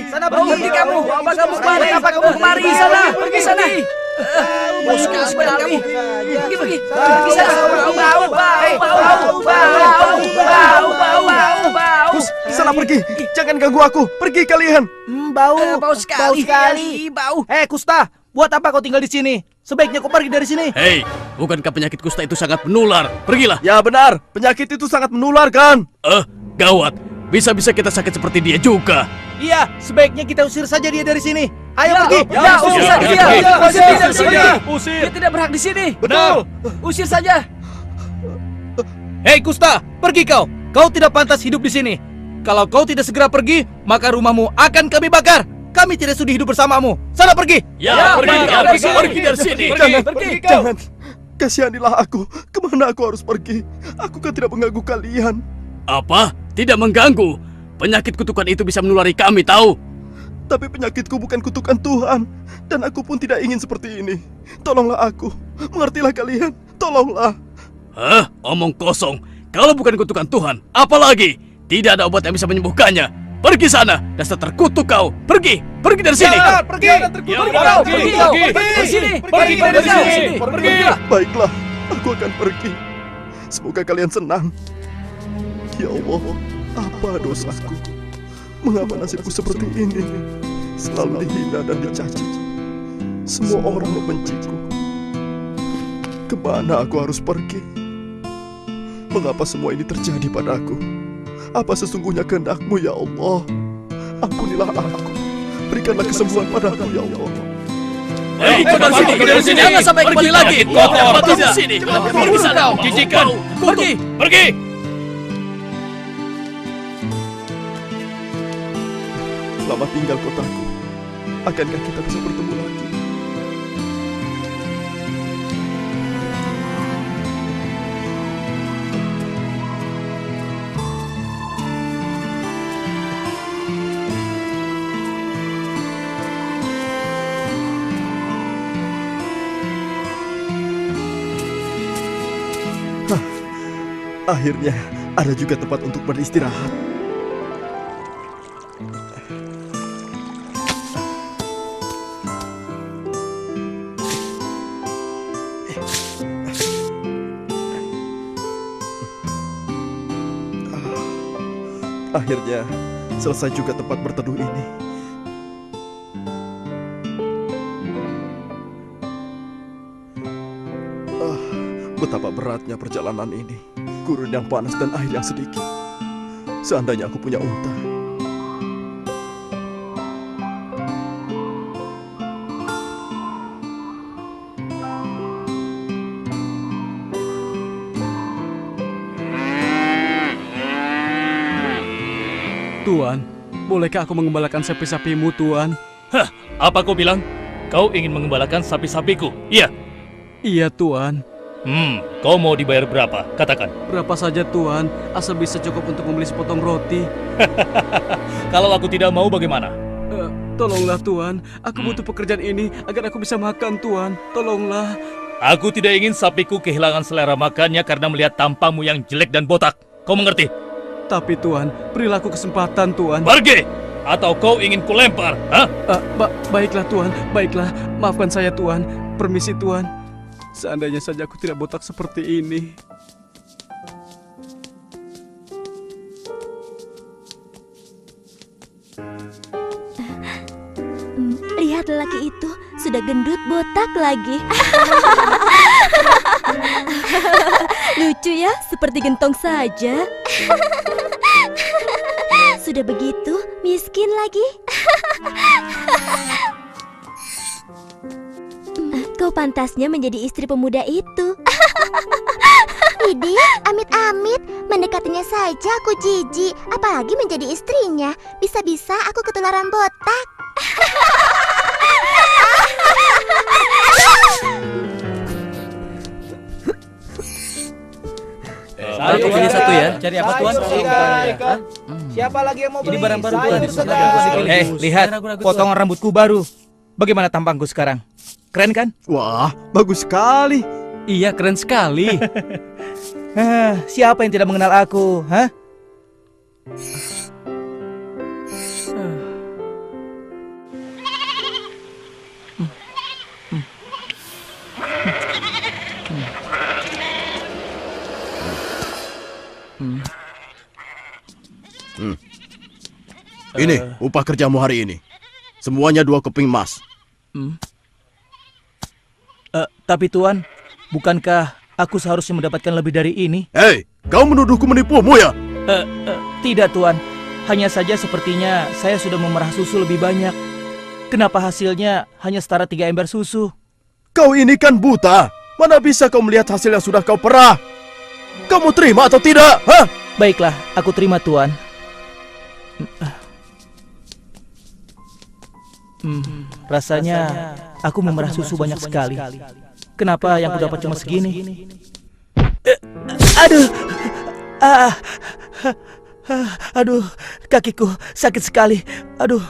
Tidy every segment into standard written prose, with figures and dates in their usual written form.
Sana pergi kamu. Apa kamu kemari? Apa kamu kemari? Sana, pergi sana. Bau sekali kamu. Pergi sana. Bau. Sana pergi. Jangan ganggu aku. Pergi kalian. Bau sekali. Bau. Kusta, buat apa kau tinggal di sini? Sebaiknya kau pergi dari sini. Hei, bukankah penyakit kusta itu sangat menular? Pergilah. Ya benar, penyakit itu sangat menular kan? Gawat. Bisa-bisa kita sakit seperti dia juga. Iya, sebaiknya kita usir saja dia dari sini. Ayo pergi. Usir saja dia. Usir dia dari sini. Usir. Dia tidak berhak di sini. Betul. Usir saja. Hei Kusta, pergi kau. Kau tidak pantas hidup di sini. Kalau kau tidak segera pergi, maka rumahmu akan kami bakar. Kami tidak sudi hidup bersamamu. Sana pergi. Pergi dari sini. Jangan. Kasihanilah aku. Kemana aku harus pergi? Aku kan tidak mengganggu kalian. Apa? Tidak mengganggu. Penyakit kutukan itu bisa menulari kami, tahu? Tapi penyakitku bukan kutukan Tuhan. Dan aku pun tidak ingin seperti ini. Tolonglah aku. Mengertilah kalian. Tolonglah. Omong kosong. Kalau bukan kutukan Tuhan, apa lagi? Tidak ada obat yang bisa menyembuhkannya. Pergi sana, dasar terkutuk kau. Pergi dari sini. Pergi dari sini. Baiklah, aku akan pergi. Semoga kalian senang. Ya Allah, apa dosaku? Mengapa nasibku seperti ini? Selalu dihina dan dicaci. Semua orang membenciku. Kemana aku harus pergi? Mengapa semua ini terjadi padaku? Apa sesungguhnya kehendak-Mu ya Allah? Ampunilah aku. Berikanlah kesembuhan padaku ya Allah. Hei, pergi dari sini. Jangan sampai kembali lagi. Kotor di sini. Pergi sana. Jijikan. Pergi. Selamat tinggal kotaku. Akankah kita bisa bertemu lagi? Akhirnya ada juga tempat untuk beristirahat. Akhirnya selesai juga tempat berteduh ini. Betapa beratnya perjalanan ini. Gurun yang panas dan air yang sedikit. Seandainya aku punya unta. Tuan, bolehkah aku mengembalakan sapi-sapimu, Tuan? Apa kau bilang? Kau ingin mengembalakan sapi-sapiku? Iya. Iya, Tuan. Kau mau dibayar berapa? Katakan. Berapa saja, Tuan, asal bisa cukup untuk membeli sepotong roti. Kalau aku tidak mau bagaimana? Tolonglah, Tuan. Aku butuh pekerjaan ini agar aku bisa makan, Tuan. Tolonglah. Aku tidak ingin sapiku kehilangan selera makannya karena melihat tampangmu yang jelek dan botak. Kau mengerti? Tapi, Tuan, berilah aku kesempatan, Tuan. Pergi! Atau kau ingin kulempar? Baiklah, Tuan. Baiklah. Maafkan saya, Tuan. Permisi, Tuan. Seandainya saja aku tidak botak seperti ini. Lihat lelaki itu, sudah gendut botak lagi. Lucu ya, seperti gentong saja. Sudah begitu, miskin lagi. Kau pantasnya menjadi istri pemuda itu. Widih, amit-amit, mendekatinya saja aku jijik, apalagi menjadi istrinya. Bisa-bisa aku ketularan botak. Satu pilih satu ya. Cari apa, Tuan? Siapa lagi yang mau beli? Ini barang-barang Sayur Tuan. segar. Lihat potongan rambutku baru. Bagaimana tampangku sekarang? Keren kan? Wah, bagus sekali. Iya, keren sekali. Siapa yang tidak mengenal aku? Ini upah kerjamu hari ini. Semuanya 2 keping emas. Tapi Tuan, bukankah aku seharusnya mendapatkan lebih dari ini? Hei, kau menuduhku menipumu ya? Tidak Tuan, hanya saja sepertinya saya sudah memerah susu lebih banyak. Kenapa hasilnya hanya setara 3 ember susu? Kau ini kan buta. Mana bisa kau melihat hasil yang sudah kau perah? Kamu terima atau tidak? Hah? Baiklah, aku terima Tuan. Rasanya aku memerah susu banyak sekali. Kenapa yang ku dapat cuma segini? Aduh, aduh, kakiku sakit sekali. Aduh.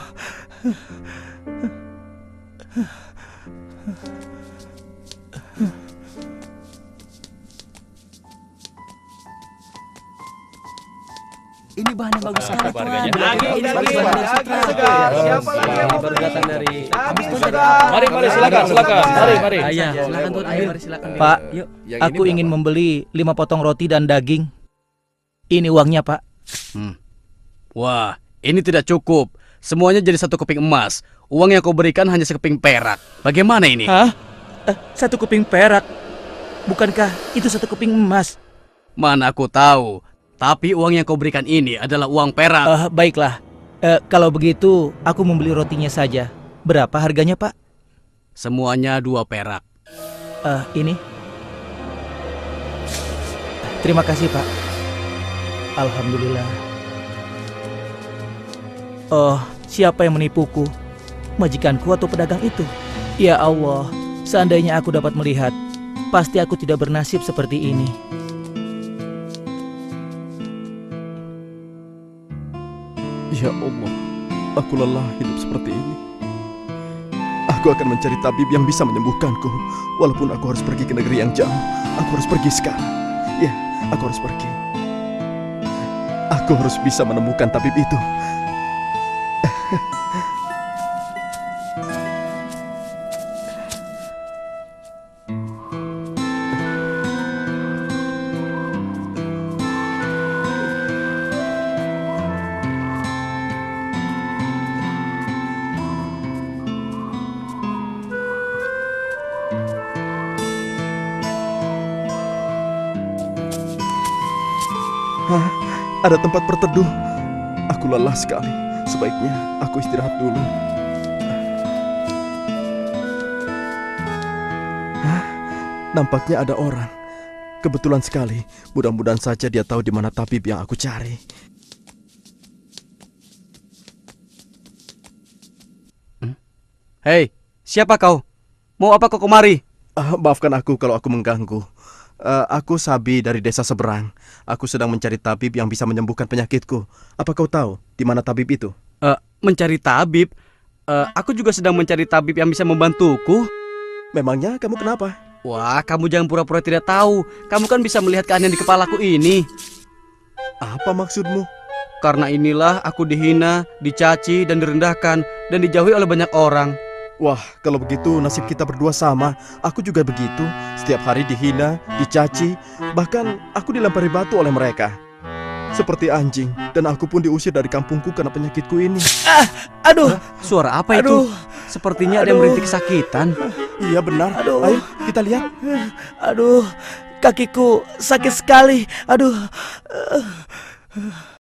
Ini bahan yang bagus sekali, Tuan. Siapa lagi yang baru datang dari Mari silakan. Mari. Silakan Tuan, ayo mari silakan. Pak, aku ingin membeli 5 potong roti dan daging. Ini uangnya, Pak. Wah, ini tidak cukup. Semuanya jadi 1 keping emas. Uang yang kau berikan hanya sekeping perak. Bagaimana ini? Hah? 1 keping perak? Bukankah itu 1 keping emas? Mana aku tahu. Tapi uang yang kau berikan ini adalah uang perak. Baiklah. Kalau begitu, aku membeli rotinya saja. Berapa harganya, Pak? Semuanya 2 perak. Ini. Terima kasih, Pak. Alhamdulillah. Oh, siapa yang menipuku? Majikanku atau pedagang itu? Ya Allah, seandainya aku dapat melihat, pasti aku tidak bernasib seperti ini. Ya Allah, aku lelah hidup seperti ini. Aku akan mencari tabib yang bisa menyembuhkanku. Walaupun aku harus pergi ke negeri yang jauh, aku harus pergi sekarang. Ya, aku harus pergi. Aku harus bisa menemukan tabib itu. Ada tempat berteduh. Aku lelah sekali. Sebaiknya aku istirahat dulu. Nampaknya ada orang. Kebetulan sekali. Mudah-mudahan saja dia tahu di mana tabib yang aku cari. Hei, siapa kau? Mau apa kau kemari? Maafkan aku kalau aku mengganggu. Aku Sabi dari desa seberang. Aku sedang mencari tabib yang bisa menyembuhkan penyakitku. Apa kau tahu di mana tabib itu? Mencari tabib? Aku juga sedang mencari tabib yang bisa membantuku. Memangnya kamu kenapa? Wah, kamu jangan pura-pura tidak tahu. Kamu kan bisa melihat keanehan di kepalaku ini. Apa maksudmu? Karena inilah aku dihina, dicaci, dan direndahkan, dan dijauhi oleh banyak orang. Wah, kalau begitu nasib kita berdua sama. Aku juga begitu. Setiap hari dihina, dicaci, bahkan aku dilempari batu oleh mereka. Seperti anjing, dan aku pun diusir dari kampungku karena penyakitku ini. Aduh, Suara apa itu? Sepertinya ada yang merintih kesakitan. Iya benar. Ayo kita lihat. aduh, kakiku sakit sekali. Aduh.